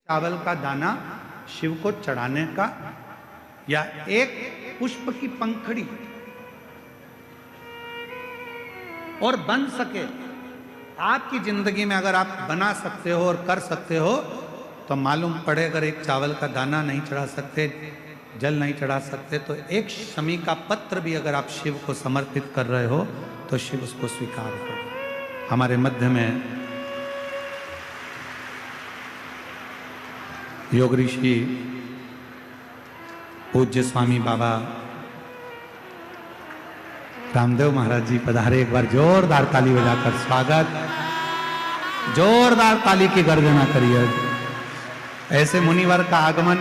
चावल का दाना शिव को चढ़ाने का, या एक पुष्प की पंखड़ी, और बन सके आपकी जिंदगी में अगर आप बना सकते हो और कर सकते हो, तो मालूम पड़े अगर एक चावल का दाना नहीं चढ़ा सकते, जल नहीं चढ़ा सकते, तो एक शमी का पत्र भी अगर आप शिव को समर्पित कर रहे हो तो शिव उसको स्वीकार करो। हमारे मध्य में योग ऋषि पूज्य स्वामी बाबा रामदेव महाराज जी पधारे। एक बार जोरदार ताली बजाकर स्वागत, जोरदार ताली की गर्जना करिए। ऐसे मुनिवर का आगमन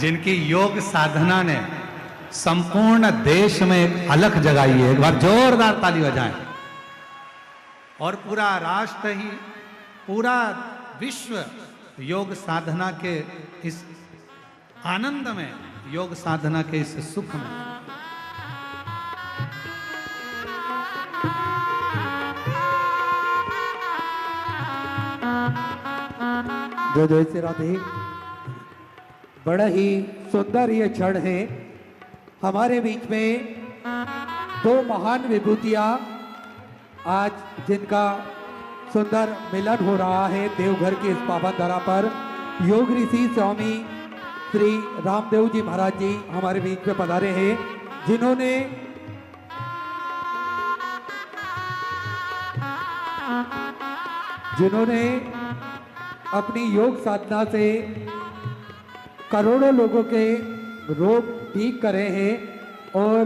जिनकी योग साधना ने संपूर्ण देश में एक अलख जगाई है, एक बार जोरदार ताली बजाएं। और पूरा राष्ट्र ही, पूरा विश्व योग साधना के इस आनंद में, योग साधना के इस सुख में। जो जय श्री राधे। बड़ा ही सुंदर ये क्षण है। हमारे बीच में दो महान विभूतियां आज जिनका सुंदर मिलन हो रहा है देवघर के इस पावन धरा पर, योग ऋषि स्वामी श्री रामदेव जी महाराज जी हमारे बीच में पधारे हैं, जिन्होंने अपनी योग साधना से करोड़ों लोगों के रोग ठीक करे हैं और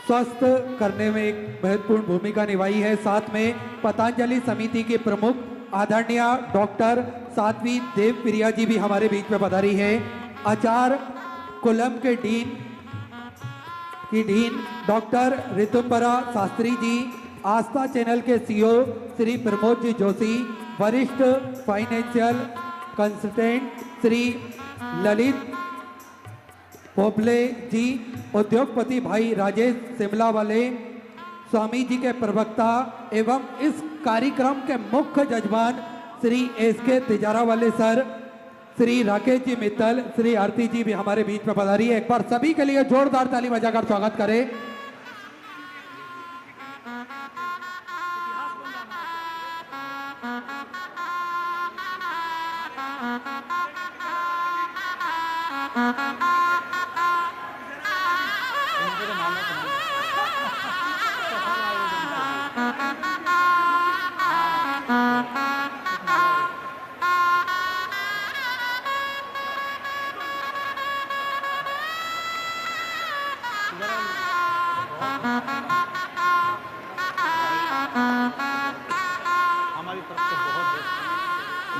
स्वस्थ करने में एक महत्वपूर्ण भूमिका निभाई है। साथ में पतंजलि समिति के प्रमुख आदरणीय डॉक्टर साध्वी देवप्रिया जी भी हमारे बीच में पधारी है। आचार्य कुलम के डीन डॉक्टर ऋतुपरा शास्त्री जी, आस्था चैनल के सीईओ श्री प्रमोद जी जोशी, वरिष्ठ फाइनेंशियल कंसल्टेंट श्री ललित पोपले जी, उद्योगपति भाई राजेश शिमला वाले, स्वामी जी के प्रवक्ता एवं इस कार्यक्रम के मुख्य जजमान श्री एसके तिजारा वाले सर, श्री राकेश जी मित्तल, श्री आरती जी भी हमारे बीच में पधारी है। एक बार सभी के लिए जोरदार ताली बजाकर स्वागत करें।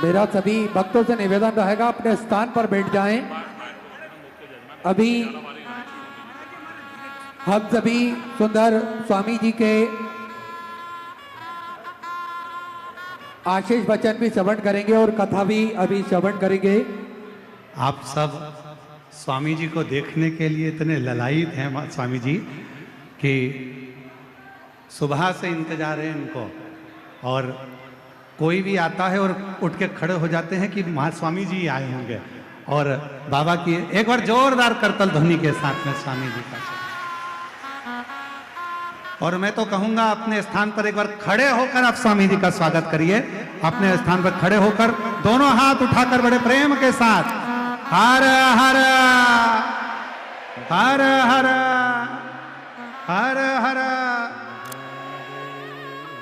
मेरा सभी भक्तों से निवेदन रहेगा अपने स्थान पर बैठ जाएं। अभी हम सभी सुंदर स्वामी जी के आशीष वचन भी श्रवण करेंगे और कथा भी अभी श्रवण करेंगे। आप सब स्वामी जी को देखने के लिए इतने ललायित हैं स्वामी जी कि सुबह से इंतजार है इनको, और कोई भी आता है और उठ के खड़े हो जाते हैं कि महास्वामी जी आए होंगे। और बाबा की एक बार जोरदार करतल ध्वनि के साथ में स्वामी जी का। और मैं तो कहूंगा अपने स्थान पर एक बार खड़े होकर आप स्वामी जी का स्वागत करिए। अपने स्थान पर खड़े होकर दोनों हाथ उठाकर बड़े प्रेम के साथ हर हर हर हर हर हर।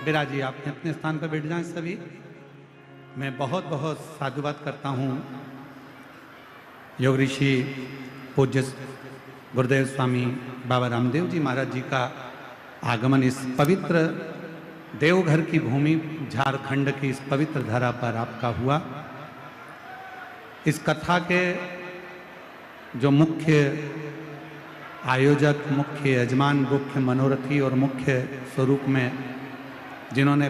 विराजी आप अपने स्थान पर बैठ जाएं सभी। मैं बहुत बहुत साधुवाद करता हूँ योग ऋषि पूज्य गुरुदेव स्वामी बाबा रामदेव जी महाराज जी का आगमन इस पवित्र देवघर की भूमि, झारखंड की इस पवित्र धरा पर आपका हुआ। इस कथा के जो मुख्य आयोजक, मुख्य यजमान, मुख्य मनोरथी और मुख्य स्वरूप में जिन्होंने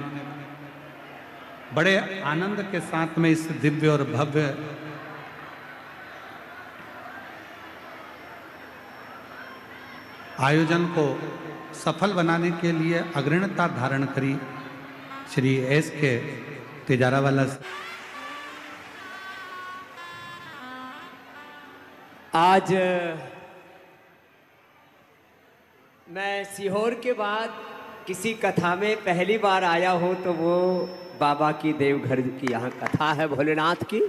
बड़े आनंद के साथ में इस दिव्य और भव्य आयोजन को सफल बनाने के लिए अग्रणता धारण करी, श्री एस के तिजारावाला। आज मैं सीहोर के बाद किसी कथा में पहली बार आया हूं, तो वो बाबा की देवघर की यहाँ कथा है भोलेनाथ की।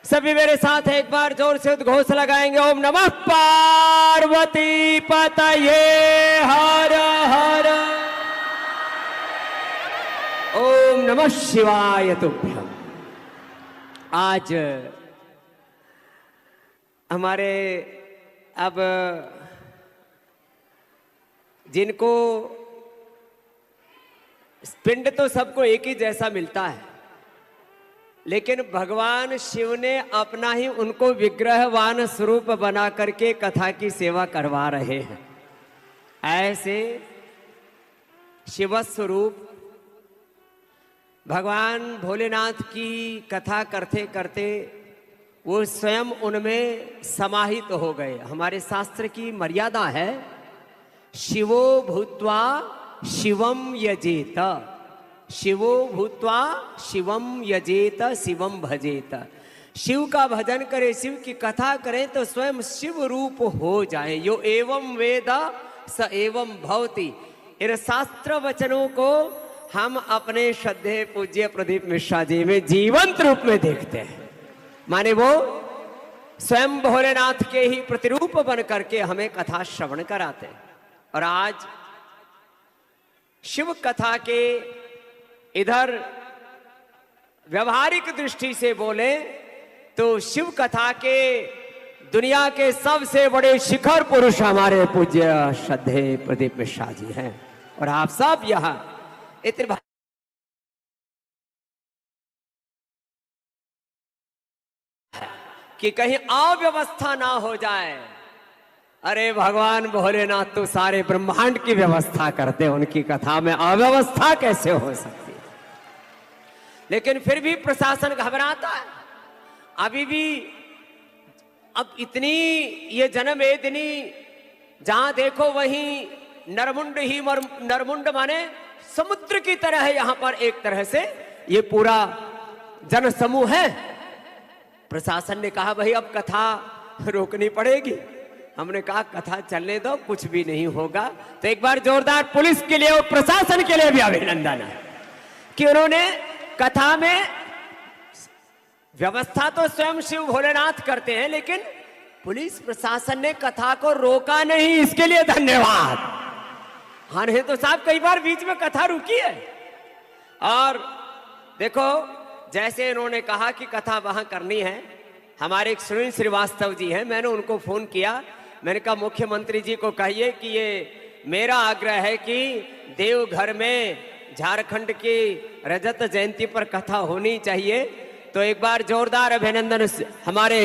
सभी मेरे साथ एक बार जोर से उद्घोष लगाएंगे, ओम नमः पार्वती पतये हर हर, ओम नमः शिवाय तुभ्यम। आज हमारे अब जिनको पिंड तो सबको एक ही जैसा मिलता है, लेकिन भगवान शिव ने अपना ही उनको विग्रहवान स्वरूप बना करके कथा की सेवा करवा रहे हैं। ऐसे शिव स्वरूप भगवान भोलेनाथ की कथा करते करते वो स्वयं उनमें समाहित हो गए। हमारे शास्त्र की मर्यादा है, शिवो भूत्वा शिवम यजेत, शिवो भूत्वा शिवम यजेत शिवम भजेत। शिव का भजन करें, शिव की कथा करें तो स्वयं शिव रूप हो जाए। यो एवं वेद स एवं भवति। इन शास्त्र वचनों को हम अपने श्रद्धेय पूज्य प्रदीप मिश्रा जी में जीवंत रूप में देखते हैं। माने वो स्वयं भोलेनाथ के ही प्रतिरूप बन करके हमें कथा श्रवण कराते हैं। और आज शिव कथा के इधर व्यवहारिक दृष्टि से बोले तो शिव कथा के दुनिया के सबसे बड़े शिखर पुरुष हमारे पूज्य श्रद्धेय प्रदीप मिश्रा जी हैं। और आप सब यहां इतने कि कहीं अव्यवस्था ना हो जाए। अरे भगवान भोलेनाथ तो सारे ब्रह्मांड की व्यवस्था करते हैं, उनकी कथा में अव्यवस्था कैसे हो सकती है। लेकिन फिर भी प्रशासन घबराता है। अभी भी अब इतनी ये जन्मवेदिनी, जहां देखो वहीं नरमुंड ही नरमुंड माने समुद्र की तरह है। यहां पर एक तरह से ये पूरा जन समूह है। प्रशासन ने कहा भाई अब कथा रोकनी पड़ेगी। हमने कहा कथा चलने दो, कुछ भी नहीं होगा। तो एक बार जोरदार पुलिस के लिए और प्रशासन के लिए भी अभिनंदन है कि उन्होंने कथा में व्यवस्था तो स्वयं शिव भोलेनाथ करते हैं, लेकिन पुलिस प्रशासन ने कथा को रोका नहीं, इसके लिए धन्यवाद। हाँ नहीं तो साहब कई बार बीच में कथा रुकी है। और देखो जैसे इन्होंने कहा कि कथा वहां करनी है, हमारे एक सुनील श्रीवास्तव जी हैं, मैंने उनको फोन किया। मैंने कहा मुख्यमंत्री जी को कहिए कि ये मेरा आग्रह है कि देवघर में झारखंड की रजत जयंती पर कथा होनी चाहिए। तो एक बार जोरदार अभिनंदन हमारे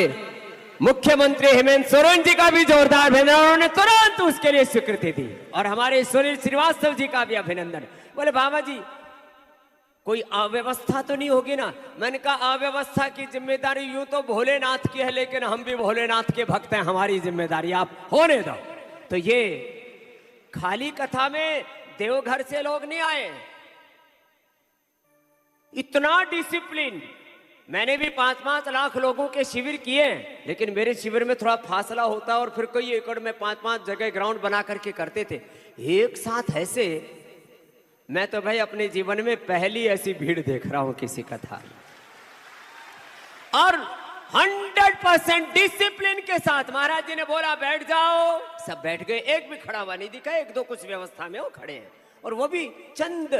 मुख्यमंत्री हेमंत सोरेन जी का भी जोरदार अभिनंदन, उन्होंने तुरंत उसके लिए स्वीकृति दी। और हमारे सुनील श्रीवास्तव जी का भी अभिनंदन। बोले बाबा जी कोई अव्यवस्था तो नहीं होगी ना। मैंने कहा अव्यवस्था की जिम्मेदारी यूं तो भोलेनाथ की है, लेकिन हम भी भोलेनाथ के भक्त हैं, हमारी जिम्मेदारी आप होने दो। तो ये खाली कथा में देवघर से लोग नहीं आए, इतना डिसिप्लिन। मैंने भी 5-5 लाख लोगों के शिविर किए, लेकिन मेरे शिविर में थोड़ा फासला होता और फिर कई एकड़ में 5-5 जगह ग्राउंड बना करके करते थे एक साथ ऐसे। मैं तो भाई अपने जीवन में पहली ऐसी भीड़ देख रहा हूं किसी कथा में। और 100% डिसिप्लिन के साथ महाराज जी ने बोला बैठ जाओ, सब बैठ गए। एक भी खड़ा हुआ नहीं दिखा, एक दो कुछ व्यवस्था में वो खड़े हैं, और वो भी चंद।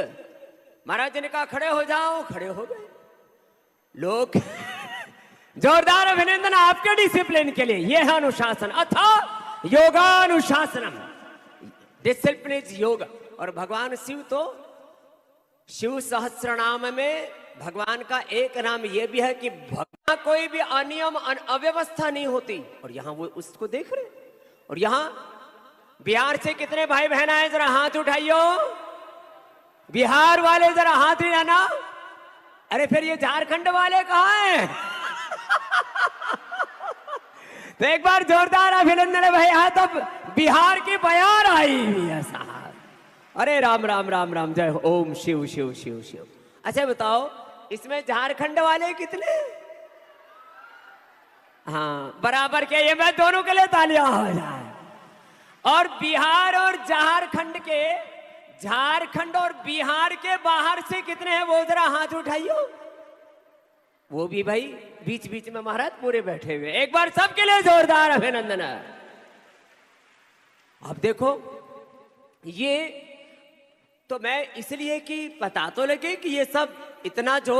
महाराज जी ने कहा खड़े हो जाओ, खड़े हो गए लोग। जोरदार अभिनंदन आपके डिसिप्लिन के लिए। यह है अनुशासन, अथा योगानुशासनम। डिसिप्लिन इज योग। और भगवान शिव तो शिव सहस्रनाम में भगवान का एक नाम यह भी है कि भगवान कोई भी अनियम अव्यवस्था नहीं होती। और यहां वो उसको देख रहे। और यहां बिहार से कितने भाई बहन आए, जरा हाथ उठाइयो। बिहार वाले जरा हाथ हिलाना। अरे फिर ये झारखंड वाले कहां हैं? तो एक बार जोरदार अभिनंदन है भाई। हाँ तब बिहार की बयार आई हुई है साहब। अरे राम राम राम राम, जय हो। ओम शिव शिव शिव शिव। अच्छा बताओ, इसमें झारखंड वाले कितने? हाँ बराबर के, ये मैं दोनों के लिए तालियां हो जाए। और बिहार और झारखंड और बिहार के बाहर से कितने हैं वो जरा हाथ उठाइयो। वो भी भाई बीच बीच में महाराज पूरे बैठे हुए। एक बार सबके लिए जोरदार अभिनंदन। अब देखो, ये तो मैं इसलिए कि पता तो लगे कि ये सब इतना जो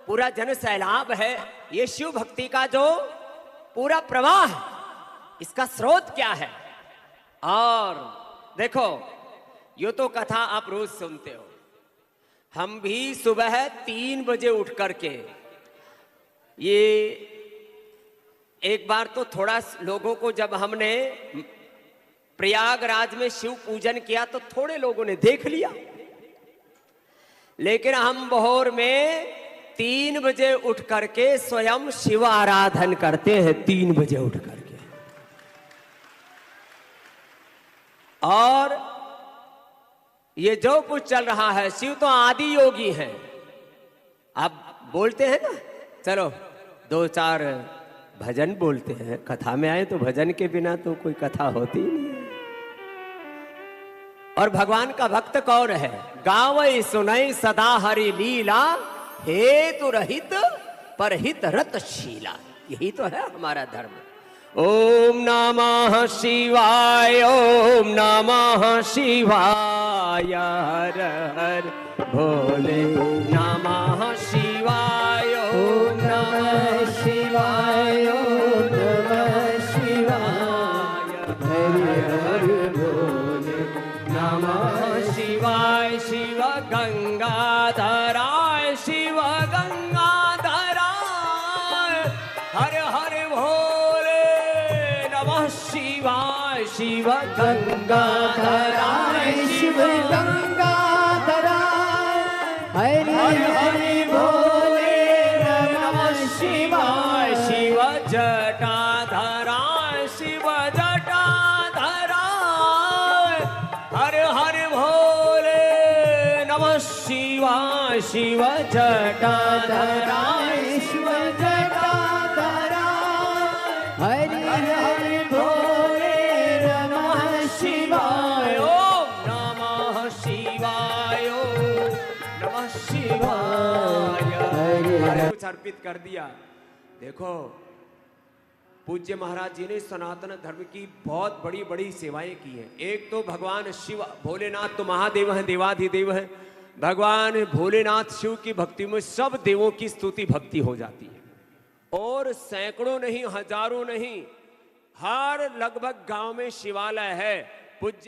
पूरा जन सैलाब है, ये शिव भक्ति का जो पूरा प्रवाह, इसका स्रोत क्या है। और देखो, यो तो कथा आप रोज सुनते हो। हम भी सुबह 3 बजे उठ करके, ये एक बार तो थोड़ा लोगों को, जब हमने प्रयागराज में शिव पूजन किया तो थोड़े लोगों ने देख लिया, लेकिन हम बहोर में 3 बजे उठ करके स्वयं शिव आराधन करते हैं। 3 बजे उठ करके। और ये जो कुछ चल रहा है, शिव तो आदि योगी है। आप बोलते हैं ना, चलो 2-4 भजन बोलते हैं, कथा में आए तो भजन के बिना तो कोई कथा होती ही नहीं है। और भगवान का भक्त कौन है? गावै सुनई सदा हरि लीला, हेतु रहित परहित रत शीला। यही तो है हमारा धर्म। ओम नमः शिवाय, ओम नमः शिवाय, हर हर भोले नमः शिवाय, ओम नमः शिवाय, ओम नमः शिवाय, हर हर भोले नमः शिवाय। शिव गंगाधराय, शिव गंगाधराय, हर हर भोले नमः शिवाय। शिव गंगाधराय, शिव गंगाधराय, हर हर भोले नमः शिवाय। शिव जटाधराय, शिव जटाधराय, हर हर भोले नमः शिवाय। शिव जटाधराय, शिव जटाधराय, हर हर भोले नमः शिवाय। ओम नमः शिवाय, ओम नमः शिवाय। कुछ अर्पित कर दिया। देखो, पूज्य महाराज जी ने सनातन धर्म की बहुत बड़ी बड़ी सेवाएं की हैं। एक तो भगवान शिव भोलेनाथ तो महादेव हैं, देवाधिदेव हैं। भगवान भोलेनाथ शिव की भक्ति में सब देवों की स्तुति भक्ति हो जाती है। और सैकड़ों नहीं, हजारों नहीं, हर लगभग गांव में शिवालय है। पूज्य